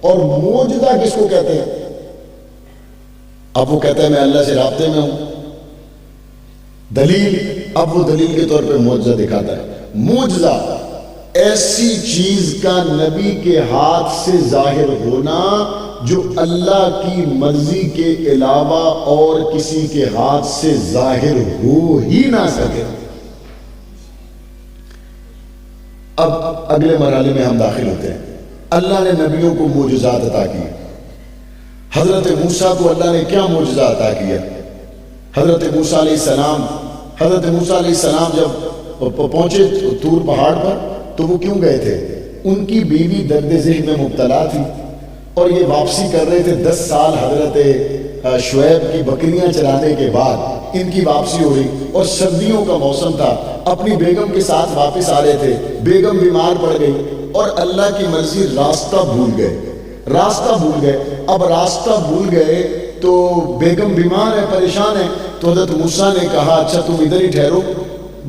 اور معجزہ کس کو کہتے ہیں؟ اب وہ کہتا ہے میں اللہ سے رابطے میں ہوں. دلیل، اب وہ دلیل کے طور پہ معجزہ دکھاتا ہے. معجزہ ایسی چیز کا نبی کے ہاتھ سے ظاہر ہونا جو اللہ کی مرضی کے علاوہ اور کسی کے ہاتھ سے ظاہر ہو ہی نہ سکے. اب اگلے مرحلے میں ہم داخل ہوتے ہیں. اللہ نے نبیوں کو معجزات عطا کیے. حضرت موسیٰ کو اللہ نے کیا معجزہ عطا کیا؟ حضرت موسیٰ علیہ السلام جب پہنچے طور پہاڑ پر تو وہ کیوں گئے تھے؟ ان کی بیوی درد ذہن میں مبتلا تھی اور یہ واپسی کر رہے تھے. 10 سال حضرت شعیب کی بکریاں چرانے کے بعد ان کی واپسی ہو رہی اور سردیوں کا موسم تھا. اپنی بیگم کے ساتھ واپس آ رہے تھے. بیگم بیمار پڑ گئی اور اللہ کی مرضی راستہ بھول گئے. اب راستہ بھول گئے تو بیگم بیمار ہے، پریشان ہے. تو حضرت موسیٰ نے کہا اچھا تم ادھر ہی ٹھہرو،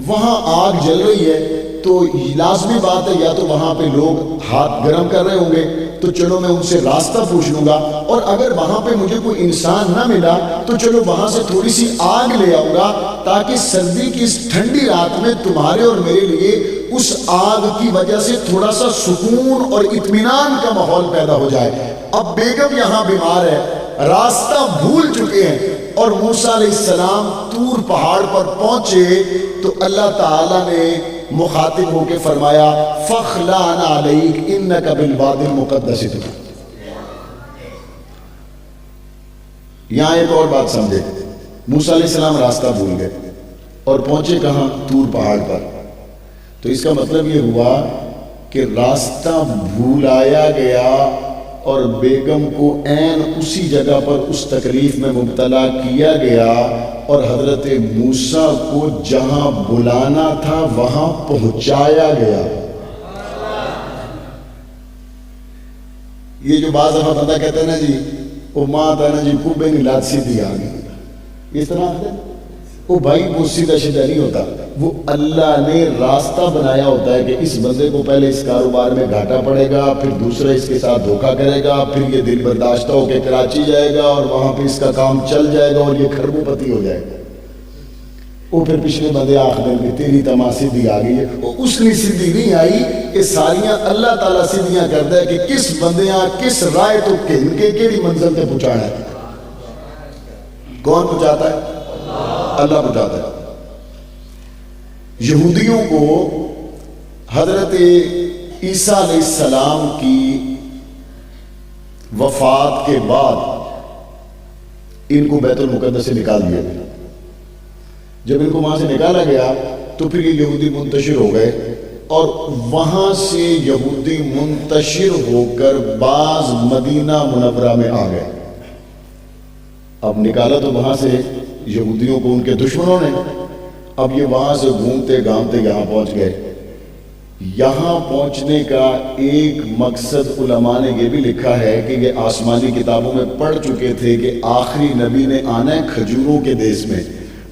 وہاں آگ جل رہی ہے تو لازمی بات ہے یا تو وہاں پہ لوگ ہاتھ گرم کر رہے ہوں گے تو چلو میں ان سے راستہ پوچھ لوں گا، اور اگر وہاں پہ مجھے کوئی انسان نہ ملا تو چلو وہاں سے تھوڑی سی آگ لے آؤں گا تاکہ سردی کی اس ٹھنڈی رات میں تمہارے اور میرے لیے اس آگ کی وجہ سے تھوڑا سا سکون اور اطمینان کا ماحول پیدا ہو جائے. اب بیگم یہاں بیمار ہے، راستہ بھول چکے ہیں اور موسیٰ علیہ السلام طور پہاڑ پر پہنچے تو اللہ تعالیٰ نے مخاطب ہو کے فرمایا فَخْلَعْنَ عَلَيْكَ إِنَّكَ بِالْوَادِ الْمُقَدَّسِ طُوَىٰ. یہاں ایک اور بات سمجھے. موسیٰ علیہ السلام راستہ بھول گئے اور پہنچے کہاں؟ طور پہاڑ پر. تو اس کا مطلب یہ ہوا کہ راستہ بھولایا گیا اور بیگم کو عین اسی جگہ پر اس تکلیف میں مبتلا کیا گیا اور حضرت موسیٰ کو جہاں بلانا تھا وہاں پہنچایا گیا. یہ جو بعض دفعہ بندہ کہتے ہیں نا جی وہ ماں تھا نا جی خوبے نیلات سیدھی آ گئی، اس طرح آتے ہیں وہ بھائی وہ سیدھا سیدھا نہیں ہوتا. وہ اللہ نے راستہ بنایا ہوتا ہے کہ اس بندے کو پہلے اس کاروبار میں گھاٹا پڑے گا، پھر دوسرا اس کے ساتھ دھوکہ کرے گا، پھر یہ دل برداشتہ ہو کے کراچی جائے گا اور وہاں پہ اس کا کام چل جائے گا اور یہ کھربو پتی ہو جائے گا. وہ پھر پچھلے بندے آخ دیں گے تیری تما سیدھی آ گئی ہے. وہ اس لیے سیدھی نہیں آئی کہ ساریاں اللہ تعالیٰ سیدھیاں کرتا ہے کہ کس بندیاں کس رائے تو کن کے کیڑی منزل تے پہنچانا ہے. کون پہنچاتا ہے؟ اللہ پہنچاتا ہے. یہودیوں کو حضرت عیسیٰ علیہ السلام کی وفات کے بعد ان کو بیت المقدس سے نکال دیا گیا. جب ان کو وہاں سے نکالا گیا تو پھر یہ یہودی منتشر ہو گئے اور وہاں سے یہودی منتشر ہو کر بعض مدینہ منورہ میں آ گئے. اب نکالا تو وہاں سے یہودیوں کو ان کے دشمنوں نے. اب یہ وہاں سے گھومتے گھامتے یہاں پہنچ گئے. یہاں پہنچنے کا ایک مقصد علماء نے یہ بھی لکھا ہے کہ یہ آسمانی کتابوں میں پڑھ چکے تھے کہ آخری نبی نے آنا ہے کھجوروں کے دیس میں.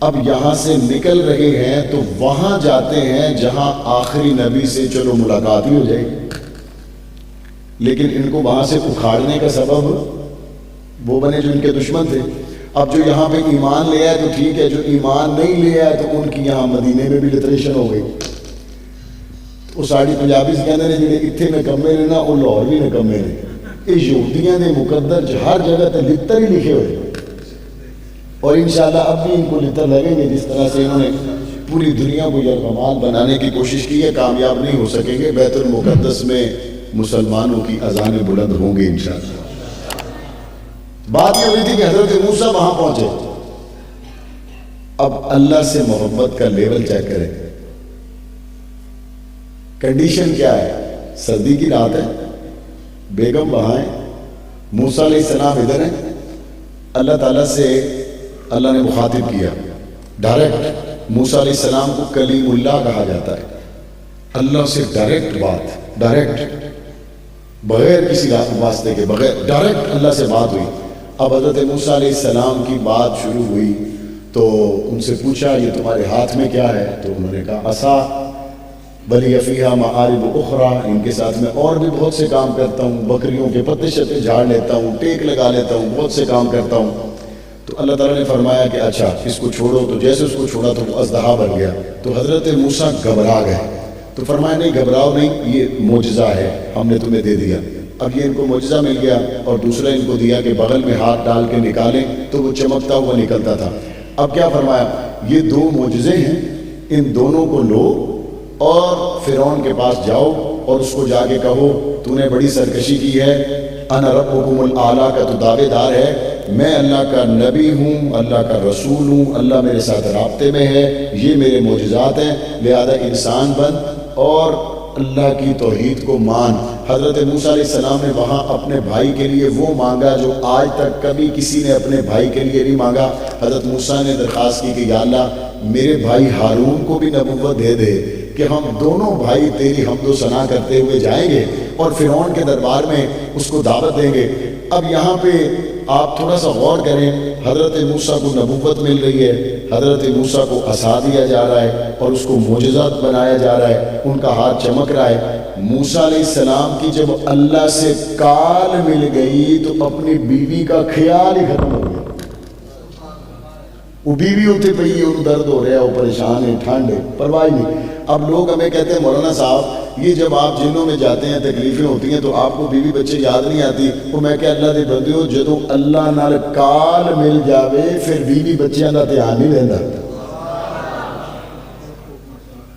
اب یہاں سے نکل رہے ہیں تو وہاں جاتے ہیں جہاں آخری نبی سے چلو ملاقات ہی ہو جائے گی. لیکن ان کو وہاں سے اکھاڑنے کا سبب وہ بنے جو ان کے دشمن تھے. اب جو یہاں پہ ایمان لے آئے تو ٹھیک ہے، جو ایمان نہیں لے آئے تو ان کی یہاں مدینے میں بھی لٹریشن ہو گئی. وہ ساڑی پنجابی سے کہتے ہیں جنہیں اتنے نکمے نے نا وہ لاہور بھی نکمے نے. یہ یہودیاں دے مقدر ہر جگہ تے لتر ہی لکھے ہوئے اور انشاءاللہ اب بھی ان کو لتر لگیں گے. جس طرح سے انہوں نے پوری دنیا کو یرغمال بنانے کی کوشش کی ہے، کامیاب نہیں ہو سکیں گے. بیت المقدس میں مسلمانوں کی اذانیں بلند ہوں گی انشاءاللہ. بات یہ ہوئی تھی کہ حضرت موسیٰ وہاں پہنچے. اب اللہ سے محبت کا لیول چیک کریں. کنڈیشن کیا ہے؟ سردی کی رات ہے، بیگم وہاں ہے، موسیٰ علیہ السلام ادھر ہیں. اللہ تعالیٰ سے اللہ نے مخاطب کیا ڈائریکٹ. موسیٰ علیہ السلام کو کلیم اللہ کہا جاتا ہے. اللہ سے ڈائریکٹ بات، ڈائریکٹ بغیر کسی واسطے کے، بغیر ڈائریکٹ اللہ سے بات ہوئی. اب حضرت موسیٰ علیہ السلام کی بات شروع ہوئی تو ان سے پوچھا یہ تمہارے ہاتھ میں کیا ہے؟ تو انہوں نے کہا عصا. ولی فیہا معارب اخری، ان کے ساتھ میں اور بھی بہت سے کام کرتا ہوں، بکریوں کے پتے شتے جھاڑ لیتا ہوں، ٹیک لگا لیتا ہوں، بہت سے کام کرتا ہوں۔ تو اللہ تعالیٰ نے فرمایا کہ اچھا اس کو چھوڑو، تو جیسے اس کو چھوڑا تو وہ اژدہا بن گیا۔ تو حضرت موسیٰ گھبرا گئے، تو فرمایا نہیں گھبراؤ نہیں، یہ معجزہ ہے، ہم نے تمہیں دے دیا۔ اب یہ ان کو معجزہ مل گیا، اور دوسرا ان کو دیا کہ بغل میں ہاتھ ڈال کے نکالیں تو وہ چمکتا ہوا نکلتا تھا۔ اب کیا فرمایا، یہ دو معجزے ہیں، ان دونوں کو لو اور فرعون کے پاس جاؤ اور اس کو جا کے کہو تو نے بڑی سرکشی کی ہے، انا ربکم الاعلیٰ کا تو دعوے دار ہے، میں اللہ کا نبی ہوں، اللہ کا رسول ہوں، اللہ میرے ساتھ رابطے میں ہے، یہ میرے معجزات ہیں، لہذا انسان بن اور اللہ کی توحید کو مان۔ حضرت موسیٰ علیہ السلام نے وہاں اپنے بھائی کے لیے وہ مانگا جو آج تک کبھی کسی نے اپنے بھائی کے لیے نہیں مانگا۔ حضرت موسیٰ نے درخواست کی کہ یا اللہ میرے بھائی ہارون کو بھی نبوت دے دے کہ ہم دونوں بھائی تیری حمد و ثنا کرتے ہوئے جائیں گے اور فرعون کے دربار میں اس کو دعوت دیں گے۔ اب یہاں پہ آپ تھوڑا سا غور کریں، حضرت موسیٰ کو نبوت مل رہی ہے، حضرت موسیٰ کو عصا دیا جا رہا ہے اور اس کو معجزات بنایا جا رہا ہے، ان کا ہاتھ چمک رہا ہے۔ موسیٰ علیہ السلام کی جب اللہ سے کال مل گئی تو اپنی بیوی کا خیال ہی ختم ہو گیا۔ وہ بیوی ہوتے پہ یہ درد ہو رہا ہے، وہ پریشان ہے، ٹھنڈ ہے، پرواہ نہیں۔ اب لوگ ہمیں کہتے ہیں مولانا صاحب یہ جب آپ جنوں میں جاتے ہیں تکلیفیں ہوتی ہیں تو آپ کو بیوی بچے یاد نہیں آتی۔ وہ میں کہ اللہ دے بندے ہو جدوں اللہ نال کال مل جاوے پھر بیوی بچیاں دا دھیان نہیں رہندا۔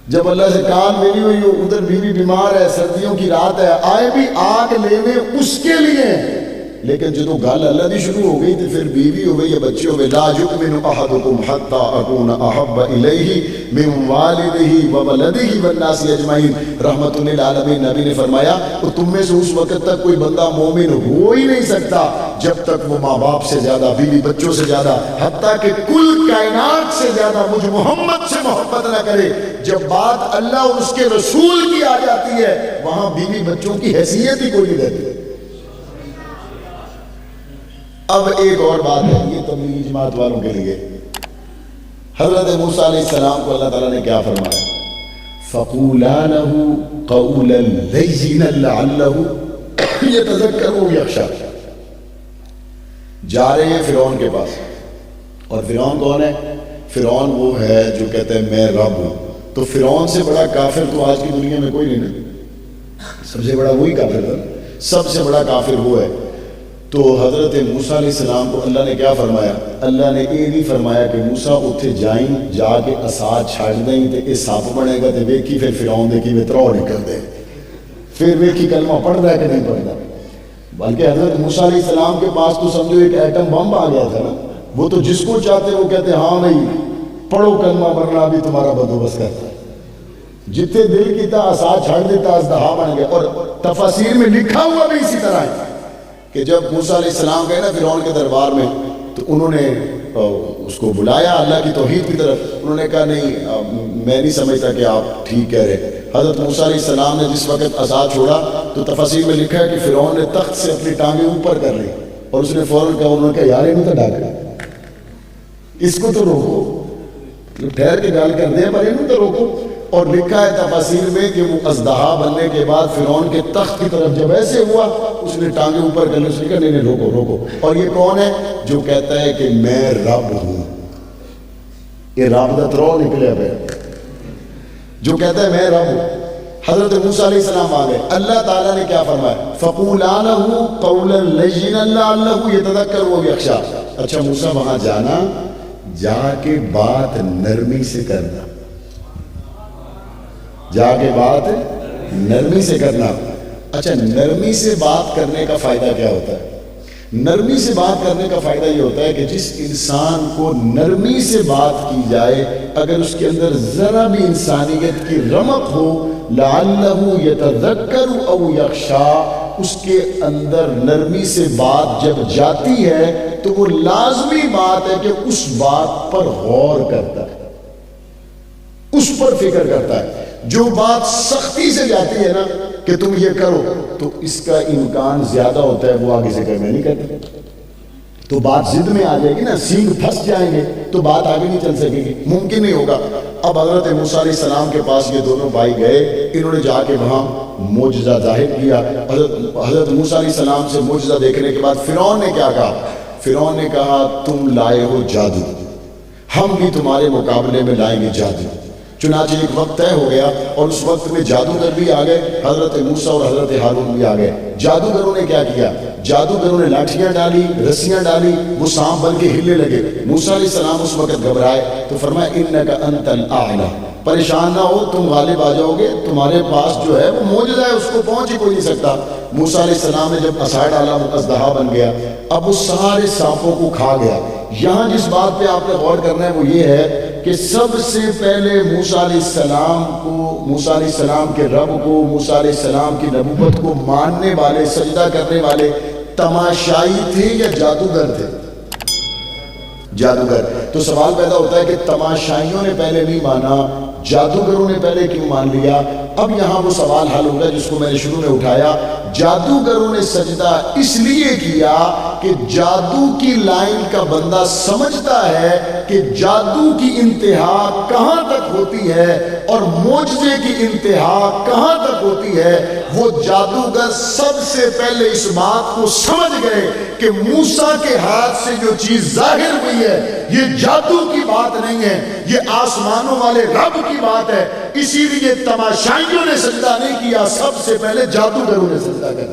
جب اللہ سے کال ملی ہوئی ہو، ادھر بیوی بیمار ہے، سردیوں کی رات ہے، آئے بھی آگ لینے اس کے لیے، لیکن جدو گل اللہ دی شروع ہو گئی تو پھر بیوی ہو گئی یا بچے ہو گئے۔ لا یؤمن احدکم حتی اکون احب الیہ من والدہ وولدہ والناس اجمعین۔ رحمت للعالمین نبی نے فرمایا تو تم میں سے اس وقت تک کوئی بندہ مومن ہو ہی نہیں سکتا جب تک وہ ماں باپ سے زیادہ، بیوی بچوں سے زیادہ، حتیٰ کہ کل کائنات سے زیادہ مجھ محمد سے محبت نہ کرے۔ جب بات اللہ اور اس کے رسول کی آ جاتی ہے وہاں بیوی بچوں کی حیثیت ہی کوئی نہیں رہتی۔ اب ایک اور بات ہے، یہ تبلیغی جماعت والوں کے لیے، حضرت موسیٰ علیہ السلام کو اللہ تعالیٰ نے کیا فرمایا، فَقُولَا لَهُ قَوْلًا لَيِّنًا لَعَلَّهُ يَتَذَكَّرُ أَوْ يَخْشَىٰ۔ جا رہے ہیں فرعون کے پاس، اور فرعون کون ہے؟ فرعون وہ ہے جو کہتا ہے میں رب ہوں۔ تو فرعون سے بڑا کافر تو آج کی دنیا میں کوئی نہیں، سب سے بڑا وہی کافر ہے، سب سے بڑا کافر وہ ہے۔ تو حضرت موسیٰ علیہ السلام کو اللہ نے کیا فرمایا؟ اللہ نے یہ نہیں فرمایا کہ موسیٰ اتھے جائیں جا کے عصا چھاڑ دیں تے یہ سپ بنے گا تے ویکھی پھر فرعون دے کی ترو نکل دے، پھر ویکھی کلمہ پڑھ رہا ہے کہ نہیں پڑھتا۔ بلکہ حضرت موسیٰ علیہ السلام کے پاس تو سمجھو ایک ایٹم بم آ گیا تھا نا، وہ تو جس کو چاہتے وہ کہتے ہاں نہیں پڑھو کلمہ ورنہ بھی تمہارا بندوبست کرتا ہے۔ جتنے دل کی تا عصا چھاڑ دیتا اژدہا بن گیا۔ اور تفاسیر میں لکھا ہوا بھی اسی طرح ہے کہ جب موسیٰ علیہ السلام گئے نا فرعون کے دربار میں تو انہوں نے اس کو بلایا اللہ کی توحید کی طرف، انہوں نے کہا نہیں میں نہیں سمجھتا کہ آپ ٹھیک کہہ رہے۔ حضرت موسیٰ علیہ السلام نے جس وقت عصا چھوڑا تو تفاسیر میں لکھا ہے کہ فرعون نے تخت سے اپنی ٹانگیں اوپر کر لی اور اس نے فوراً کہا، انہوں نے کہا یار انہوں تو ڈاکا، اس کو تو روکو، ٹھہر کے گال کر دیں پر انہوں تو روکو۔ اور لکھا ہے تفاسیر میں کہ وہ اژدہا بننے کے بعد فرعون کے تخت کی طرف جب ایسے ہوا اس نے ٹانگیں اوپر کر لی، اس نے کہا نہیں روکو روکو۔ اور یہ کون ہے؟ جو کہتا ہے کہ میں رب ہوں، یہ رب دا ترو نکلے پہ، جو کہتا ہے میں رب ہوں۔ حضرت موسیٰ علیہ السلام آ گئے، اللہ تعالیٰ نے کیا فرمایا، فَقُولَا لَهُ قَوْلًا لَيِّنًا لَعَلَّهُ يَتَذَكَّرُ أَوْ يَخْشَىٰ۔ اچھا موسیٰ وہاں جانا، جا کے بات نرمی سے کرنا، جا کے بات نرمی سے کرنا۔ اچھا نرمی سے بات کرنے کا فائدہ کیا ہوتا ہے؟ نرمی سے بات کرنے کا فائدہ یہ ہوتا ہے کہ جس انسان کو نرمی سے بات کی جائے اگر اس کے اندر ذرا بھی انسانیت کی رمق ہو، لعلہ یتذکر او یخشی، اس کے اندر نرمی سے بات جب جاتی ہے تو وہ لازمی بات ہے کہ اس بات پر غور کرتا ہے، اس پر فکر کرتا ہے۔ جو بات سختی سے جاتی ہے نا کہ تم یہ کرو تو اس کا امکان زیادہ ہوتا ہے وہ آگے سے کہ میں نہیں کرتا۔ تو بات ضد میں آ جائے گی نا، سینگ پھنس جائیں گے تو بات آگے نہیں چل سکے گی، ممکن نہیں ہوگا۔ اب حضرت موسیٰ علیہ السلام کے پاس یہ دونوں بھائی گئے، انہوں نے جا کے وہاں معجزہ ظاہر کیا۔ حضرت موسیٰ علیہ السلام سے معجزہ دیکھنے کے بعد فرعون نے کیا کہا؟ فرعون نے کہا تم لائے ہو جادو، ہم بھی تمہارے مقابلے میں لائیں گے جادو۔ چنانچہ ایک وقت طے ہو گیا اور اس وقت میں جادوگر بھی آ گئے، حضرت موسیٰ اور حضرت ہارون بھی آ گئے۔ جادوگروں نے کیا کیا؟ جادوگروں نے لاٹھیاں ڈالی، رسیاں ڈالی، وہ سانپ بن کے ہلنے لگے۔ موسیٰ علیہ السلام اس وقت گھبرائے تو فرمایا انک انت الاعلی، پریشان نہ ہو، تم غالب آ جاؤ گے، تمہارے پاس جو ہے وہ معجزہ ہے، اس کو پہنچ ہی کوئی نہیں سکتا۔ موسیٰ علیہ السلام نے جب عصا ڈالا وہ اژدہا بن گیا، اب وہ سارے سانپوں کو کھا گیا۔ یہاں جس بات پہ آپ نے غور کرنا ہے وہ یہ ہے کہ سب سے پہلے موسیٰ علیہ السلام کو، موسیٰ علیہ السلام کے رب کو، موسیٰ علیہ السلام کی نبوت کو ماننے والے، سجدہ کرنے والے تماشائی تھے یا جادوگر تھے؟ جادوگر۔ تو سوال پیدا ہوتا ہے کہ تماشائیوں نے پہلے نہیں مانا، جادوگروں نے پہلے کیوں مان لیا؟ اب یہاں وہ سوال حل ہوگا جس کو میں نے شروع میں اٹھایا۔ جادوگروں نے سجدہ اس لیے کیا کہ جادو کی لائن کا بندہ سمجھتا ہے کہ جادو کی انتہا کہاں تک ہوتی ہے اور معجزے کی انتہا کہاں تک ہوتی ہے۔ وہ جادوگر سب سے پہلے اس بات کو سمجھ گئے کہ موسیٰ کے ہاتھ سے جو چیز ظاہر ہوئی ہے یہ جادو کی بات نہیں ہے، یہ آسمانوں والے رب کی بات ہے۔ اسی لیے تماشائیوں نے سجدہ نہیں کیا، سب سے پہلے جادوگروں نے سجدہ کیا۔